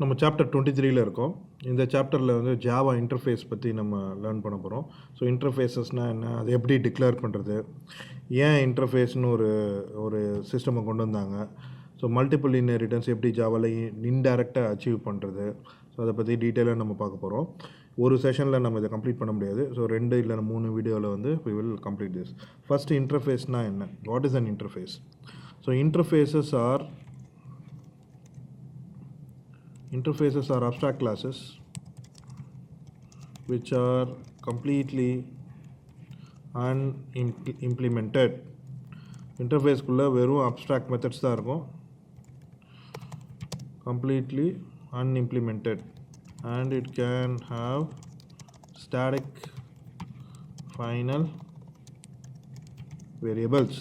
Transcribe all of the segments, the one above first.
நம்ம சாப்டர் 23ல இருக்கோம். இந்த சாப்டரில் வந்து ஜாவா இன்டர்ஃபேஸ் பற்றி நம்ம லேர்ன் பண்ண போகிறோம். ஸோ இன்டர்ஃபேஸஸ்னால் என்ன, அதை எப்படி டிக்ளேர் பண்ணுறது, ஏன் இன்டர்ஃபேஸ்னு ஒரு சிஸ்டமை கொண்டு வந்தாங்க, ஸோ மல்டிபிள் இன்ஹெரிட்டன்ஸ் எப்படி ஜாவாவில் இன்டைரக்டாக அச்சீவ் பண்ணுறது, ஸோ அதை பற்றி டீட்டெயிலாக நம்ம பார்க்க போகிறோம். ஒரு செஷனில் நம்ம இதை கம்ப்ளீட் பண்ண முடியாது. ஸோ 2 இல்லை 3 வீடியோவில் வந்து we will complete this. First இன்டர்ஃபேஸ்னால் என்ன, what is an interface? So Interfaces are abstract classes which are completely unimplemented. Interface குள்ள வெறும் abstract methods தான் இருக்கும், completely unimplemented, and it can have static final variables.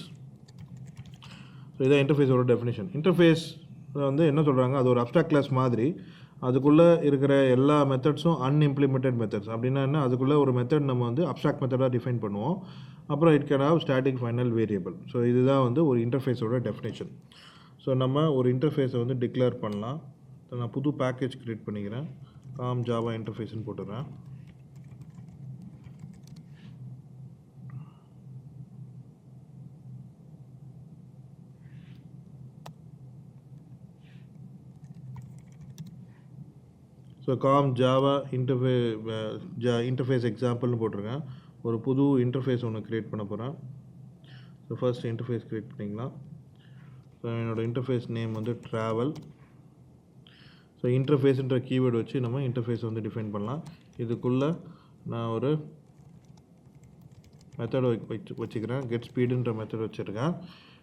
So இதான் இன்டர்ஃபேஸோட definition. Interface வந்து என்ன சொல்கிறாங்க, அது ஒரு அப்ஸ்ட்ராக்ட் கிளாஸ் மாதிரி, அதுக்குள்ளே இருக்கிற எல்லா மெத்தட்ஸும் அன்இம்ப்ளிமெண்டட் மெத்தட்ஸ். அப்படின்னா என்ன, அதுக்குள்ளே ஒரு மெத்தட் நம்ம வந்து அப்ஸ்ட்ராக்ட் மெத்தடாக டிஃபைன் பண்ணுவோம், அப்புறம் it can have static final variable. So இதுதான் வந்து ஒரு இன்டர்ஃபேஸோட டெஃபினேஷன். ஸோ நம்ம ஒரு இன்டர்ஃபேஸை வந்து டிக்ளேர் பண்ணலாம். நான் புது பேக்கேஜ் க்ரியேட் பண்ணிக்கிறேன், காம் ஜாவா இன்டர்ஃபேஸ்ன்னு போட்டுறேன். ஸோ காம் ஜாவா இன்டர்ஃபேஸ் எக்ஸாம்பிள்னு போட்டிருக்கேன். ஒரு புது இன்டர்ஃபேஸ் ஒன்று க்ரியேட் பண்ண போகிறேன். ஸோ ஃபர்ஸ்ட் இன்டர்ஃபேஸ் க்ரியேட் பண்ணிக்கலாம். ஸோ என்னோடய இன்டர்ஃபேஸ் நேம் வந்து ட்ராவல். ஸோ இன்டர்ஃபேஸுன்ற கீவேர்டு வச்சு நம்ம இன்டர்ஃபேஸ் வந்து டிஃபைன் பண்ணலாம். இதுக்குள்ளே நான் ஒரு மெத்தட் வச்சுக்கிறேன், கெட் ஸ்பீடுன்ற மெத்தட் வச்சுருக்கேன்.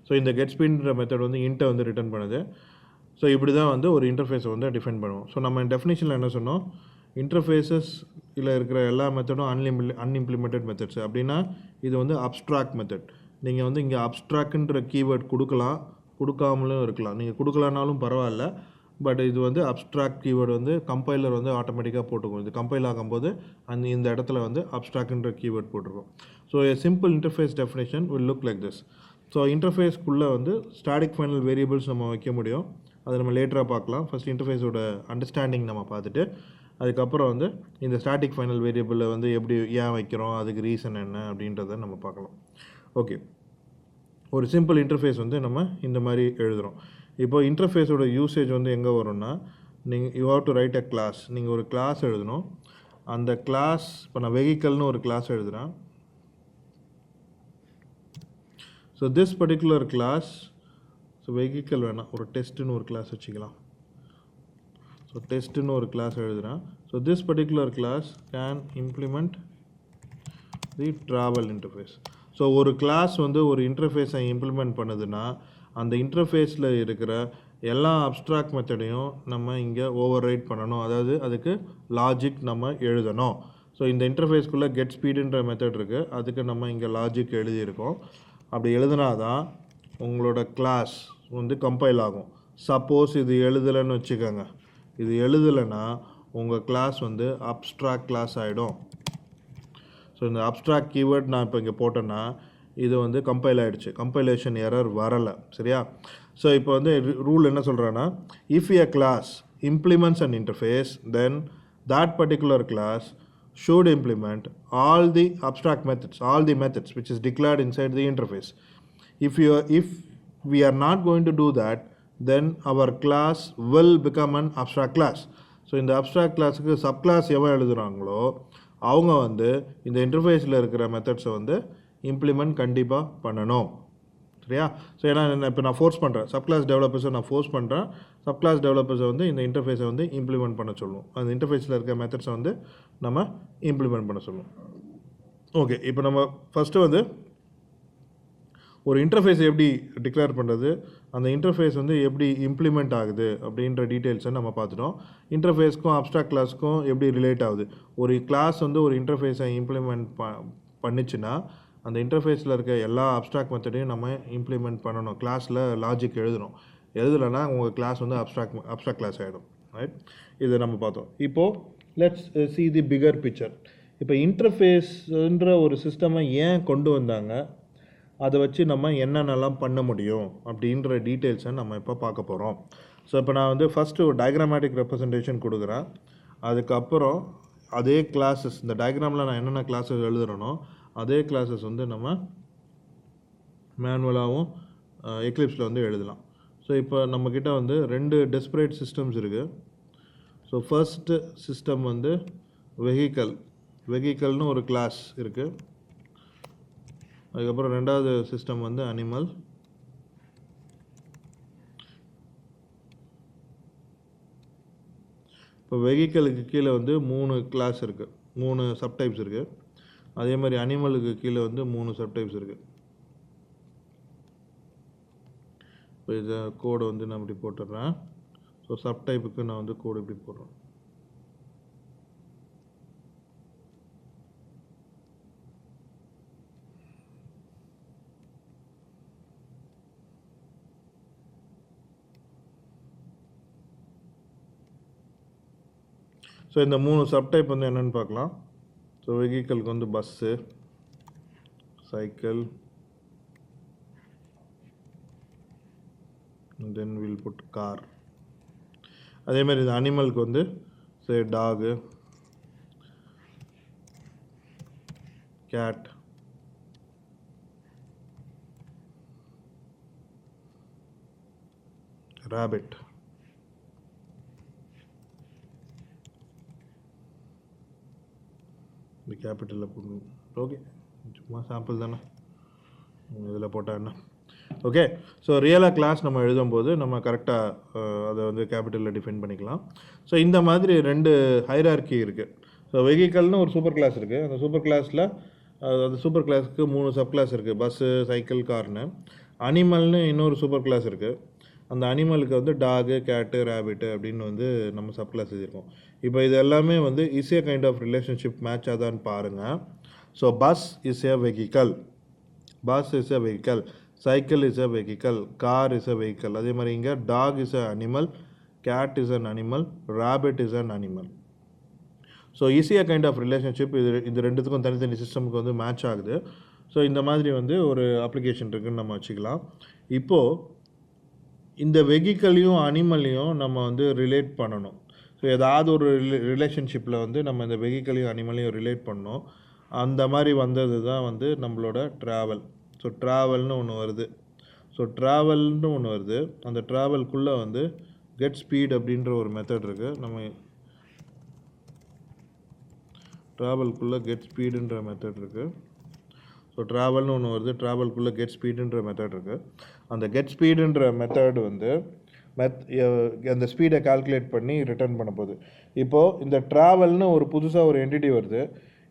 ஸோ இந்த கெட் ஸ்பீடுன்ற மெத்தட் வந்து இன்ட்டை வந்து ரிட்டர்ன் பண்ணுது. ஸோ இப்படி தான் வந்து ஒரு இன்டர்ஃபேஸை வந்து டிஃபைன் பண்ணுவோம். ஸோ நம்ம டெஃபினேஷனில் என்ன சொன்னோம், இன்டர்ஃபேஸஸ் இல்லை இருக்கிற எல்லா மெத்தடும் அன்இம்ப்ளிமெண்டட் மெத்தட்ஸ். அப்படின்னா இது வந்து அப்ஸ்ட்ராக்ட் மெத்தட். நீங்கள் வந்து இங்கே அப்ஸ்ட்ராக்ட்ன்ற கீவேர்ட் கொடுக்கலாம், கொடுக்காமலும் இருக்கலாம். நீங்கள் கொடுக்கலனாலும் பரவாயில்ல, பட் இது வந்து அப்ஸ்ட்ராக்ட் கீவேர்டு வந்து கம்பைலர் வந்து ஆட்டோமேட்டிக்காக போட்டுக்கும். இது கம்பைல் ஆகும்போது இந்த இடத்துல வந்து அப்ஸ்ட்ராக்ட்ன்ற கீவேர்ட் போட்டிருக்கும். So a simple interface definition will look like this. So இன்டர்ஃபேஸ்க்குள்ளே வந்து ஸ்டாட்டிக் ஃபைனல் வேரியபிள்ஸ் நம்ம வைக்க முடியும், அதை நம்ம லேட்டராக பார்க்கலாம். ஃபஸ்ட் இன்டர்ஃபேஸோட அண்டர்ஸ்டாண்டிங் நம்ம பார்த்துட்டு அதுக்கப்புறம் வந்து இந்த ஸ்டாட்டிக் ஃபைனல் வேரியபிளை வந்து எப்படி ஏன் வைக்கிறோம், அதுக்கு ரீசன் என்ன அப்படின்றத நம்ம பார்க்கலாம். ஓகே, ஒரு சிம்பிள் இன்டர்ஃபேஸ் வந்து நம்ம இந்த மாதிரி எழுதுகிறோம். இப்போ இன்டர்ஃபேஸோட யூசேஜ் வந்து எங்கே வரும்னா, you have to write a class. நீங்கள் ஒரு கிளாஸ் எழுதணும். அந்த கிளாஸ், இப்போ நான் வெஹிக்கல்னு ஒரு கிளாஸ் எழுதுகிறேன். So this particular class, so vehicle வேணாம், ஒரு டெஸ்ட்டுன்னு ஒரு கிளாஸ் வச்சுக்கலாம். ஸோ டெஸ்ட்டுன்னு ஒரு கிளாஸ் எழுதுகிறேன். So this particular class can implement the travel interface. So ஒரு கிளாஸ் வந்து ஒரு இன்டர்ஃபேஸை இம்ப்ளிமெண்ட் பண்ணுதுன்னா அந்த இன்டர்ஃபேஸில் இருக்கிற எல்லா அப்ஸ்ட்ராக்ட் மெத்தடையும் நம்ம இங்கே ஓவர் ரைட் பண்ணணும், அதாவது அதுக்கு லாஜிக் நம்ம எழுதணும். ஸோ இந்த இன்டர்ஃபேஸ்க்குள்ளே கெட் ஸ்பீடுன்ற மெத்தட் இருக்குது, அதுக்கு நம்ம இங்கே லாஜிக் எழுதியிருக்கோம். அப்படி எழுதுனா தான் உங்களோட கிளாஸ் வந்து கம்பைல் ஆகும். சப்போஸ் இது எழுதலைன்னு வச்சுக்கோங்க, இது எழுதலைன்னா உங்கள் கிளாஸ் வந்து அப்ஸ்ட்ராக்ட் கிளாஸ் ஆகிடும். ஸோ இந்த அப்ஸ்ட்ராக்ட் கீவேர்ட் நான் இப்போ இங்கே போட்டேன்னா இது வந்து கம்பைல் ஆகிடுச்சு, கம்பைலேஷன் எரர் வரலை, சரியா? ஸோ இப்போ வந்து ரூல் என்ன சொல்கிறேன்னா, if a class implements an interface then that particular class should implement all the abstract methods, all the methods which is declared inside the interface. If we are not going to do that, then our class will become an abstract class. So இந்த abstract கிளாஸுக்கு subclass எவன் எழுதுகிறாங்களோ அவங்க வந்து இந்த இன்டர்ஃபேஸில் இருக்கிற மெத்தட்ஸை வந்து implement கண்டிப்பாக பண்ணணும், சரியா? ஸோ ஏன்னா இப்போ நான் ஃபோர்ஸ் பண்ணுறேன், சப்கிளாஸ் டெவலப்பர்ஸை நான் ஃபோர்ஸ் பண்ணுறேன், சப்கிளாஸ் டெவலப்பர்ஸை வந்து இந்த இன்டர்ஃபேஸை வந்து இம்ப்ளிமெண்ட் பண்ண சொல்லுவோம். அந்த இன்டர்ஃபேஸில் இருக்க மெத்தட்ஸை வந்து நம்ம இம்ப்ளிமெண்ட் பண்ண சொல்லுவோம். ஓகே, இப்போ நம்ம ஃபஸ்ட்டு வந்து ஒரு இன்டர்ஃபேஸ் எப்படி டிக்ளேர் பண்ணுறது, அந்த இன்டர்ஃபேஸ் வந்து எப்படி இம்ப்ளிமெண்ட் ஆகுது அப்படின்ற டீட்டெயில்ஸை நம்ம பார்த்துட்டோம். இன்டர்ஃபேஸ்க்கும் அப்ஸ்ட்ராக்ட் கிளாஸ்க்கும் எப்படி ரிலேட் ஆகுது. ஒரு கிளாஸ் வந்து ஒரு இன்டர்ஃபேஸை இம்ப்ளிமெண்ட் பண்ணிச்சுன்னா அந்த இன்டர்ஃபேஸில் இருக்க எல்லா அப்ஸ்ட்ராக்ட் மெத்தடையும் நம்ம இம்ப்ளிமெண்ட் பண்ணணும், கிளாஸில் லாஜிக் எழுதணும். எழுதலைன்னா உங்கள் கிளாஸ் வந்து அப்ஸ்ட்ராக்ட் கிளாஸ் ஆகிடும், ரைட்? இதை நம்ம பார்த்தோம். இப்போது let's see the bigger picture. இப்போ இன்டர்ஃபேஸ்ன்ற ஒரு சிஸ்டமை ஏன் கொண்டு வந்தாங்க, அதை வச்சு நம்ம என்னென்னலாம் பண்ண முடியும் அப்படின்ற டீட்டெயில்ஸை நம்ம இப்போ பார்க்க போகிறோம். ஸோ இப்போ நான் வந்து ஃபஸ்ட்டு ஒரு டயக்ராமேட்டிக் ரெப்ரசன்டேஷன் கொடுக்குறேன். அதுக்கப்புறம் அதே கிளாஸஸ் இந்த டயக்ராமில் நான் என்னென்ன கிளாஸஸ் எழுதுகிறேனோ அதே கிளாஸஸ் வந்து நம்ம மேனுவலாகவும் எக்லிப்ஸில் வந்து எழுதலாம். ஸோ இப்போ நம்மக்கிட்ட வந்து 2 டெஸ்பரேட் சிஸ்டம்ஸ் இருக்குது. ஸோ ஃபர்ஸ்ட்டு சிஸ்டம் வந்து வெஹிக்கல்னு ஒரு கிளாஸ் இருக்குது. அதுக்கப்புறம் ரெண்டாவது சிஸ்டம் வந்து அனிமல். இப்போ வெஹிக்கலுக்கு கீழே வந்து 3 கிளாஸ் இருக்குது, 3 சப்டைப்ஸ் இருக்குது. அதே மாதிரி அனிமலுக்கு கீழே வந்து 3 சப்டைப்ஸ் இருக்குது. இப்போ இதை கோடு வந்து நான் இப்படி போட்டுடுறேன். ஸோ சப்டைப்புக்கு நான் வந்து கோடு இப்படி போடுறேன். ஸோ இந்த 3 சப்டைப் வந்து என்னென்னு பார்க்கலாம். ஸோ வெஹிக்கலுக்கு வந்து bus, cycle, then will put car. அதேமாதிரி இந்த அனிமலுக்கு வந்து சே டாகு, கேட், ராபிட். இந்த கேபிட்டலில் போடணும். ஓகே, சும்மா சாம்பிள் தானே, இதில் போட்டால் என்ன. ஓகே, ஸோ ரியலாக கிளாஸ் நம்ம எழுதும்போது நம்ம கரெக்டாக அதை வந்து கேபிட்டலில் டிஃபைன் பண்ணிக்கலாம். ஸோ இந்த மாதிரி 2 ஹைரார்கி இருக்குது. ஸோ வெஹிக்கல்னு ஒரு சூப்பர் கிளாஸ் இருக்குது. அந்த சூப்பர் கிளாஸில் அந்த சூப்பர் கிளாஸுக்கு 3 சப் கிளாஸ் இருக்குது, பஸ்ஸு, சைக்கிள், கார்னு. அனிமல்னு இன்னொரு சூப்பர் கிளாஸ் இருக்குது. அந்த அனிமலுக்கு வந்து டாகு, கேட்டு, ரேபிட்டு அப்படின்னு வந்து நம்ம சப் கிளாஸ் எழுதியிருக்கோம். இப்போ இது எல்லாமே வந்து is a kind of relationship match ஆதான்னு பாருங்கள். So bus is a vehicle, cycle is a vehicle, car is a vehicle. அதே மாதிரி இங்கே dog is a animal, cat is an animal, rabbit is an animal. So ஈஸியாக kind of relationship இது ரெண்டுத்துக்கும் தனித்தனி சிஸ்டமுக்கு வந்து மேட்ச் ஆகுது. ஸோ இந்த மாதிரி வந்து ஒரு அப்ளிகேஷன் இருக்குதுன்னு நம்ம வச்சுக்கலாம். இப்போது இந்த வெஹிக்கலையும் அனிமலையும் நம்ம வந்து ரிலேட் பண்ணணும். ஸோ ஏதாவது ஒரு ரிலேஷன்ஷிப்பில் வந்து நம்ம இந்த வெஹிக்கலையும் அனிமலையும் ரிலேட் பண்ணோம். அந்த மாதிரி வந்தது தான் வந்து நம்மளோட ட்ராவல். ஸோ ட்ராவல்னு ஒன்று வருது. அந்த ட்ராவல்குள்ளே வந்து கெட் ஸ்பீட் அப்படின்ற ஒரு மெத்தட் இருக்குது. நம்ம ட்ராவல்குள்ளே கெட் ஸ்பீடுன்ற மெத்தட் இருக்குது. ஸோ ட்ராவல்னு ஒன்று வருது, ட்ராவல்குள்ளே கெட் ஸ்பீடுன்ற மெத்தட் இருக்குது. அந்த கெட் ஸ்பீடுன்ற மெத்தட் வந்து அந்த ஸ்பீடை கால்குலேட் பண்ணி ரிட்டர்ன் பண்ண போகுது. இப்போது இந்த ட்ராவல்னு ஒரு புதுசாக ஒரு என்டிட்டி வருது.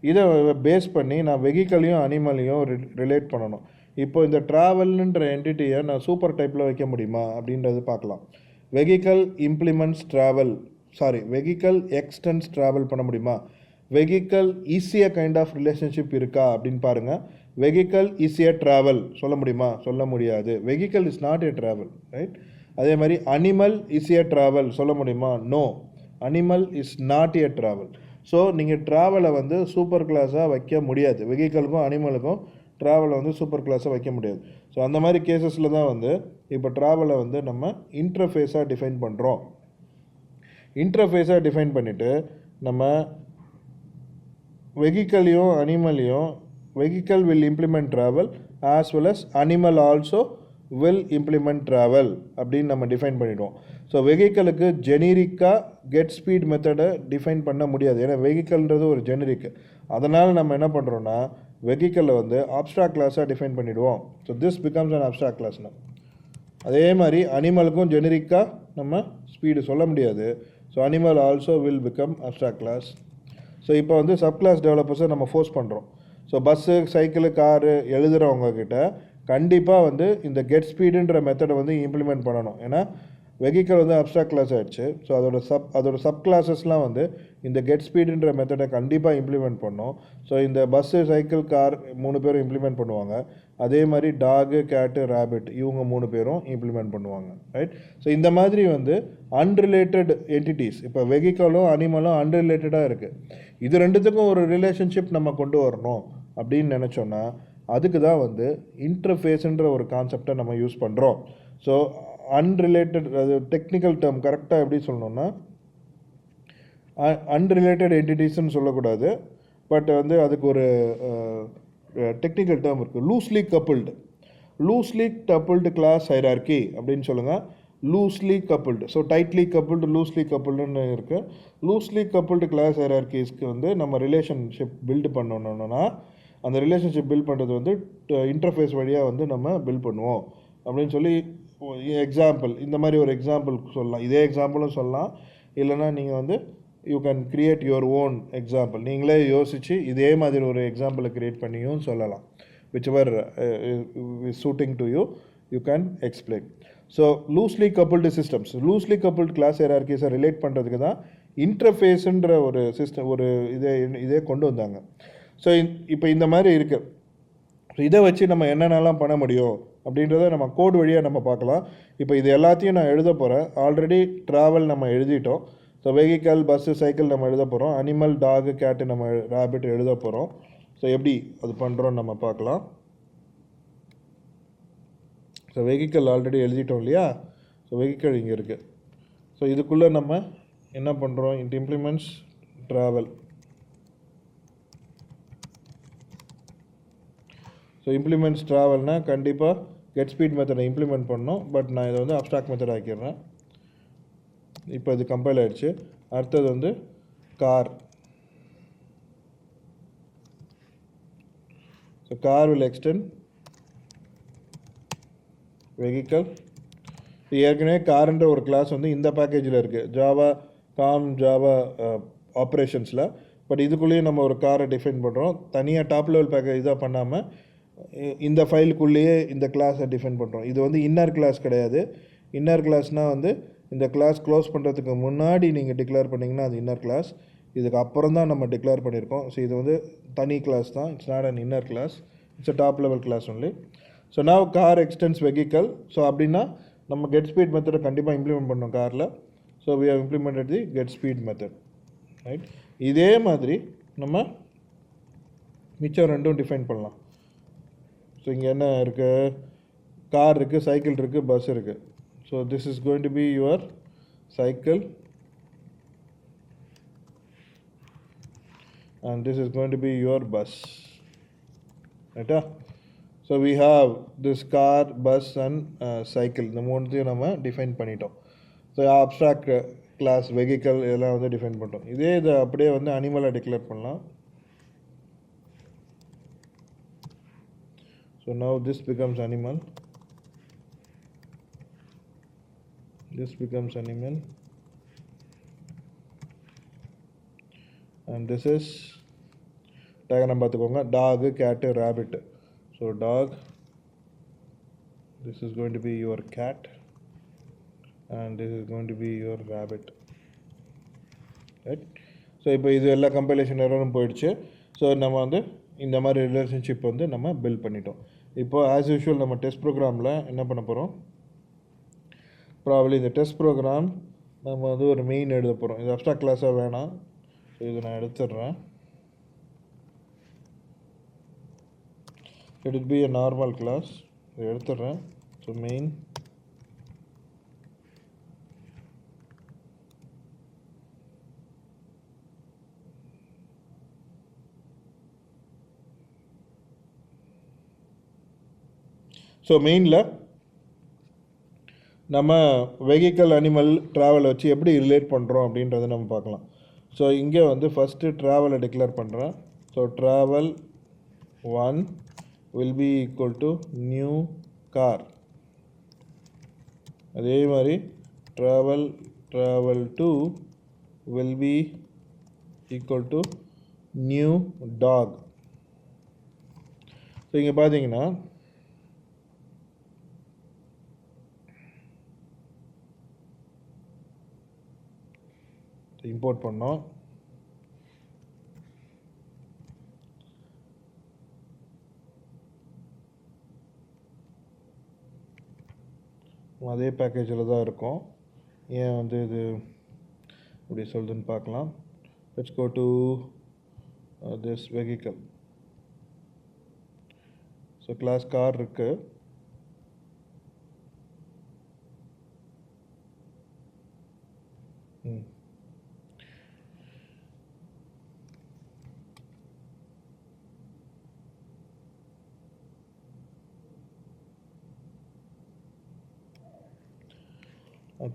இதை பேஸ் பண்ணி நான் வெஹிக்கலையும் அனிமலையும் ரிலேட் பண்ணணும். இப்போ இந்த ட்ராவல்ன்ற என்டிட்டியை நான் சூப்பர் டைப்பில் வைக்க முடியுமா அப்படின்றது பார்க்கலாம். வெஹிக்கல் எக்ஸ்டென்ஸ் ட்ராவல் பண்ண முடியுமா? வெஹிக்கல் ஈஸியாக கைண்ட் ஆஃப் ரிலேஷன்ஷிப் இருக்கா அப்படின்னு பாருங்கள். வெஹிக்கல் ஈஸியாக ட்ராவல் சொல்ல முடியுமா? சொல்ல முடியாது. Vehicle is not a travel, right? அதே மாதிரி அனிமல் ஈஸியாக ட்ராவல் சொல்ல முடியுமா? No, animal is not a travel. So நீங்கள் ட்ராவலை வந்து சூப்பர் கிளாஸாக வைக்க முடியாது. வெஹிக்கலுக்கும் அனிமலுக்கும் ட்ராவலை வந்து சூப்பர் கிளாஸாக வைக்க முடியாது. ஸோ அந்த மாதிரி கேசஸில் தான் வந்து இப்போ ட்ராவலை வந்து நம்ம இன்டர்ஃபேஸாக டிஃபைன் பண்ணுறோம். இன்டர்ஃபேஸாக டிஃபைன் பண்ணிவிட்டு நம்ம வெஹிக்கலையும் அனிமலையும் vehicle will implement travel as well as animal also will implement travel அப்படின்னு நம்ம டிஃபைன் பண்ணிவிடுவோம். ஸோ வெஹிக்கலுக்கு ஜெனரிக்காக கெட் ஸ்பீட் மெத்தடை டிஃபைன் பண்ண முடியாது, ஏன்னா வெஹிக்கல்ன்றது ஒரு ஜெனரிக். அதனால் நம்ம என்ன பண்ணுறோன்னா வெஹிக்கலை வந்து அப்ஸ்ட்ராக்ட் கிளாஸாக டிஃபைன் பண்ணிவிடுவோம். So this becomes an abstract கிளாஸ்னா. அதே மாதிரி அனிமலுக்கும் ஜெனரிக்காக நம்ம ஸ்பீடு சொல்ல முடியாது. So animal also will become abstract class. So இப்போ வந்து சப் கிளாஸ் டெவலப்பர்ஸை நம்ம ஃபோர்ஸ் பண்ணுறோம். ஸோ பஸ்ஸு, சைக்கிளு, காரு எழுதுகிறவங்கக்கிட்ட கண்டிப்பாக வந்து இந்த கெட் ஸ்பீடுன்ற மெத்தடை வந்து இம்ப்ளிமெண்ட் பண்ணணும். ஏன்னா வெஹிக்கல் வந்து அப்ஸ்ட்ராக்ட் கிளாஸ் ஆகிடுச்சு. ஸோ அதோட சப் கிளாஸஸ்லாம் வந்து இந்த கெட் ஸ்பீடுன்ற மெத்தடை கண்டிப்பாக இம்ப்ளிமெண்ட் பண்ணோம். ஸோ இந்த பஸ்ஸு, சைக்கிள், கார் 3 பேரும் இம்ப்ளிமெண்ட் பண்ணுவாங்க. அதே மாதிரி டாகு, கேட்டு, ரேபிட் இவங்க 3 பேரும் இம்ப்ளிமெண்ட் பண்ணுவாங்க, ரைட்? ஸோ இந்த மாதிரி வந்து அன்ரிலேட்டட் என்டிட்டிஸ், இப்போ வெஹிக்கலும் அனிமலும் அன்ரிலேட்டடாக இருக்குது. இது ரெண்டுத்துக்கும் ஒரு ரிலேஷன்ஷிப் நம்ம கொண்டு வரணும் அப்படின்னு நினச்சோன்னா அதுக்கு தான் வந்து இன்டர்ஃபேஸுன்ற ஒரு கான்செப்டை நம்ம யூஸ் பண்ணுறோம். ஸோ அன்ரிலேட்டட், அது டெக்னிக்கல் டேர்ம் கரெக்டாக எப்படி சொல்லணும்னா அன்ரிலேட்டட் என்டிட்டிஸ்ன்னு சொல்லக்கூடாது. பட் வந்து அதுக்கு ஒரு டெக்னிக்கல் டேர்ம் இருக்குது, லூஸ்லி கப்புள்டு கிளாஸ் ஹைரார்கி அப்படின்னு சொல்லுங்கள். Loosely coupled, so tightly coupled, loosely கப்புள்டுன்னு இருக்குது. லூஸ்லி கப்புள்டு கிளாஸ் ஹைரார்கிஸ்க்கு வந்து நம்ம ரிலேஷன்ஷிப் பில்டு பண்ணணும்னா அந்த ரிலேஷன்ஷிப் பில்ட் பண்ணுறது வந்து இன்டர்ஃபேஸ் வழியாக வந்து நம்ம பில்ட் பண்ணுவோம் அப்படின்னு சொல்லி எக்ஸாம்பிள், இந்த மாதிரி ஒரு எக்ஸாம்பிள் சொல்லலாம். இதே எக்ஸாம்பிளும் சொல்லலாம், இல்லைனா நீங்கள் வந்து you can create your own example. நீங்களே யோசித்து இதே மாதிரி ஒரு எக்ஸாம்பிளை க்ரியேட் பண்ணியும் சொல்லலாம். whichever is suiting to you, you can explain. So loosely coupled systems, loosely coupled class hierarchies relate பண்ணுறதுக்கு தான் இன்டர்ஃபேஸுன்ற ஒரு சிஸ்டம், ஒரு இதே கொண்டு வந்தாங்க. ஸோ இப்போ இந்த மாதிரி இருக்குது. ஸோ இதை வச்சு நம்ம என்னென்னலாம் பண்ண முடியும் அப்படின்றத நம்ம கோட் வழியாக நம்ம பார்க்கலாம். இப்போ இது எல்லாத்தையும் நான் எழுத போகிறேன். ஆல்ரெடி ட்ராவல் நம்ம எழுதிட்டோம். ஸோ வெஹிக்கல், பஸ்ஸு, சைக்கிள் நம்ம எழுத போகிறோம். அனிமல், டாகு, கேட்டு, நம்ம ரேபிட் எழுத போகிறோம். ஸோ எப்படி அது பண்ணுறோன்னு நம்ம பார்க்கலாம். ஸோ வெஹிக்கல் ஆல்ரெடி எழுதிட்டோம் இல்லையா? ஸோ வெஹிக்கல் இங்கே இருக்குது. ஸோ இதுக்குள்ளே நம்ம என்ன பண்ணுறோம், it implements travel. So implements ட்ராவல்னால் கண்டிப்பாக கெட் ஸ்பீட் மெத்தடை இம்ப்ளிமெண்ட் பண்ணணும். பட் நான் இதை வந்து அப்ஸ்ட்ராக்ட் மெத்தட் ஆக்கிடுறேன். இப்போ இது கம்பைல் ஆகிடுச்சு. அடுத்தது வந்து car. So car will extend vehicle. ஏற்கனவே காருன்ற ஒரு கிளாஸ் வந்து இந்த பேக்கேஜில் இருக்குது, ஜாவா ஆப்ரேஷன்ஸில். பட் இதுக்குள்ளேயும் நம்ம ஒரு காரை டிஃபைன் பண்ணுறோம். தனியாக டாப் லெவல் பேக்கேஜ் இதாக பண்ணாமல் இந்த ஃபைலுக்குள்ளேயே இந்த கிளாஸை டிஃபைன் பண்ணுறோம். இது வந்து இன்னர் கிளாஸ் கிடையாது. இன்னர் கிளாஸ்னால் வந்து இந்த கிளாஸ் க்ளோஸ் பண்ணுறதுக்கு முன்னாடி நீங்கள் டிக்ளேர் பண்ணிங்கன்னா அது இன்னர் கிளாஸ். இதுக்கு அப்புறம் தான் நம்ம டிக்ளேர் பண்ணியிருக்கோம். ஸோ இது வந்து தனி கிளாஸ் தான். It's not an inner class, it's a top level class only. So now car extends vehicle. So அப்படின்னா நம்ம கெட் ஸ்பீட் மெத்தடை கண்டிப்பாக இம்ப்ளிமெண்ட் பண்ணோம் காரில். So we have implemented the get speed method, right. இதே மாதிரி நம்ம மிச்சம் ரெண்டும் டிஃபைன் பண்ணலாம். ஸோ இங்கே என்ன இருக்குது, கார் இருக்குது, சைக்கிள் இருக்குது, பஸ் இருக்குது. So this is going to be your cycle and this is going to be your bus, right? So we have this car, bus and cycle. இந்த மூணுத்தையும் நம்ம டிஃபைன் பண்ணிட்டோம். ஸோ அப்ஸ்ட்ராக்ட் கிளாஸ் வெஹிக்கல் இதெல்லாம் வந்து define பண்ணிட்டோம். இதே இதை அப்படியே வந்து அனிமலை டிக்ளேர் பண்ணலாம். So now this becomes animal, this becomes animal, and this is diagram பார்த்துக்கோங்க, dog, cat, rabbit. So dog, this is going to be your cat and this is going to be your rabbit, right? So இப்போ இது எல்லா compilation எரரும் போயிடுச்சு. So நம்ம வந்து இந்த மாதிரி relationship வந்து நம்ம பில்ட் பண்ணிட்டோம். இப்போ ஆஸ் யூஷுவல் நம்ம டெஸ்ட் ப்ரோக்ராமில் என்ன பண்ண போகிறோம், ப்ராபப்ளி இந்த டெஸ்ட் ப்ரோக்ராம் நம்ம வந்து ஒரு மெயின் எழுத போகிறோம். இது அப்ஸ்ட்ராக்ட் கிளாஸாக வேணாம். ஸோ இதை நான் எடுத்துடுறேன். It will be a normal class. இதை எடுத்துடுறேன். ஸோ மெயின் ஸோ மெயினில் நம்ம வெஹிக்கல், அனிமல், ட்ராவல் வச்சு எப்படி ரிலேட் பண்ணுறோம் அப்படின்றத நம்ம பார்க்கலாம். ஸோ இங்கே வந்து ஃபஸ்ட்டு ட்ராவலை டிக்ளேர் பண்ணுறேன். So travel 1 will be equal to new car. அதே மாதிரி travel 2 will be equal to new dog. So இங்கே பார்த்தீங்கன்னா இம்போர்ட் பண்ணோம். அதே பேக்கேஜில் தான் இருக்கும். ஏன் வந்து இது இப்படி சொல்லுதுன்னு பார்க்கலாம். Let's go to this vehicle. So class car இருக்குது. I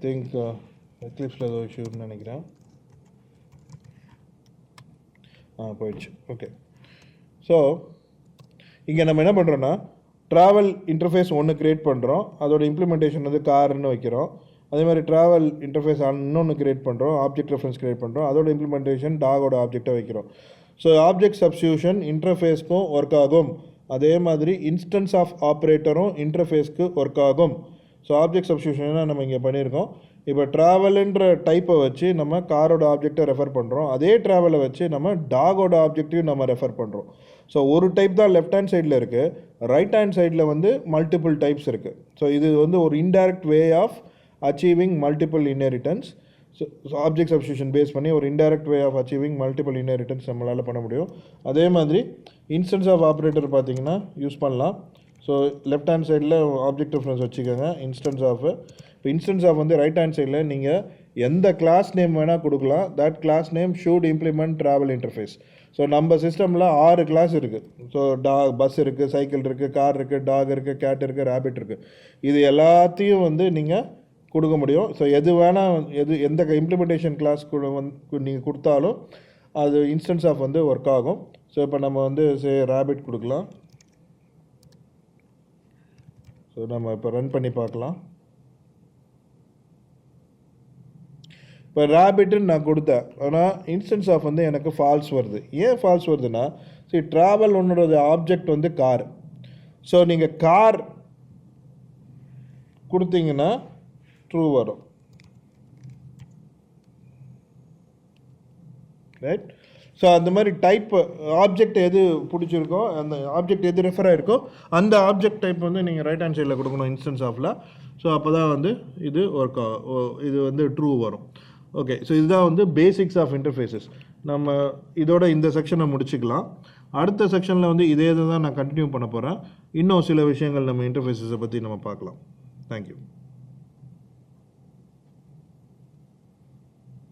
think Eclipse ஏதோ இஷ்யூன்னு நினைக்கிறேன். போயிடுச்சு. ஓகே. ஸோ இங்கே நம்ம என்ன பண்ணுறோன்னா ட்ராவல் இன்டர்ஃபேஸ் ஒன்று க்ரியேட் பண்ணுறோம், அதோட இம்ப்ளிமெண்டேஷன் வந்து கார்னு வைக்கிறோம். அதே மாதிரி ட்ராவல் இன்டர்ஃபேஸ் இன்னொன்று க்ரியேட் பண்ணுறோம், ஆப்ஜெக்ட் ரெஃபரன்ஸ் க்ரியேட் பண்ணுறோம், அதோட இம்ப்ளிமெண்டேஷன் டாகோட ஆப்ஜெக்டை வைக்கிறோம். ஸோ ஆப்ஜெக்ட் சப்ஸ்டியூஷன் இன்டர்ஃபேஸ்க்கும் ஒர்க் ஆகும், அதே மாதிரி இன்ஸ்டன்ஸ் ஆஃப் ஆப்ரேட்டரும் இன்டர்ஃபேஸ்க்கு ஒர்க் ஆகும். ஸோ ஆப்ஜெக்ட் சப்ஸ்டியூஷன் நம்ம இங்கே பண்ணியிருக்கோம். இப்போ ட்ராவல்ன்ற டைப்பை வச்சு நம்ம காரோட ஆப்ஜெக்டை ரெஃபர் பண்ணுறோம், அதே ட்ராவலை வச்சு நம்ம டாகோட ஆப்ஜெக்டையும் நம்ம ரெஃபர் பண்ணுறோம். ஸோ ஒரு டைப் தான் லெஃப்ட் ஹேண்ட் சைடில் இருக்குது, ரைட் ஹேண்ட் சைடில் வந்து மல்டிபிள் டைப்ஸ் இருக்குது. ஸோ இது வந்து ஒரு indirect way of achieving multiple inheritance. So object substitution base பண்ணி ஒரு indirect way of achieving multiple inheritance நம்மளால் பண்ண முடியும். அதே மாதிரி இன்ஸ்டன்ஸ் ஆஃப் ஆப்ரேட்டர் பார்த்திங்கன்னா யூஸ் பண்ணலாம். ஸோ லெஃப்ட் ஹேண்ட் சைடில் ஆப்ஜெக்ட் ரெஃபரன்ஸ் வச்சுக்கோங்க, இன்ஸ்டன்ஸ் ஆஃப். இப்போ இன்ஸ்டன்ஸ் ஆஃப் வந்து ரைட் ஹேண்ட் சைடில் நீங்கள் எந்த கிளாஸ் நேம் வேணால் கொடுக்கலாம். That class name should implement travel interface. So நம்ம சிஸ்டமில் 6 கிளாஸ் இருக்குது. ஸோ பஸ் இருக்குது, சைக்கிள் இருக்குது, கார் இருக்குது, டாக் இருக்குது, கேட் இருக்குது, ரேபிட் இருக்குது. இது எல்லாத்தையும் வந்து நீங்கள் கொடுக்க முடியும். ஸோ எது வேணால் எந்த இம்ப்ளிமெண்டேஷன் கிளாஸ் நீங்கள் கொடுத்தாலும் அது இன்ஸ்டன்ஸ் ஆஃப் வந்து ஒர்க் ஆகும். ஸோ இப்போ நம்ம வந்து ரேபிட் கொடுக்கலாம். ஸோ நம்ம இப்போ ரன் பண்ணி பார்க்கலாம். இப்போ ரேபிட்டுன்னு நான் கொடுத்தேன், ஆனால் இன்ஸ்டன்ஸ் ஆஃப் வந்து எனக்கு ஃபால்ஸ் வருது. ஏன் ஃபால்ஸ் வருதுன்னா, சரி ட்ராவல் ஒன்னோட ஆப்ஜெக்ட் வந்து கார். ஸோ நீங்கள் கார் கொடுத்தீங்கன்னா ட்ரூ வரும், ரைட்? ஸோ அந்த மாதிரி டைப் ஆப்ஜெக்ட் எது பிடிச்சிருக்கோ, அந்த ஆப்ஜெக்ட் எது ரெஃபர் ஆகிருக்கோ அந்த ஆப்ஜெக்ட் டைப் வந்து நீங்கள் ரைட் ஹேண்ட் சைடில் கொடுக்கணும் இன்ஸ்டன்ஸ் ஆஃபில். ஸோ அப்போ தான் வந்து இது ஒர்க் ஆகும், இது வந்து ட்ரூ வரும். ஓகே. ஸோ இதுதான் வந்து பேசிக்ஸ் ஆஃப் இன்டர்ஃபேஸஸ். நம்ம இதோட இந்த செக்ஷனை முடிச்சுக்கலாம். அடுத்த செக்ஷனில் வந்து இதே தான் நான் கண்டினியூ பண்ண போகிறேன். இன்னும் சில விஷயங்கள் நம்ம இன்டர்ஃபேஸஸை பற்றி நம்ம பார்க்கலாம். தேங்க்யூ.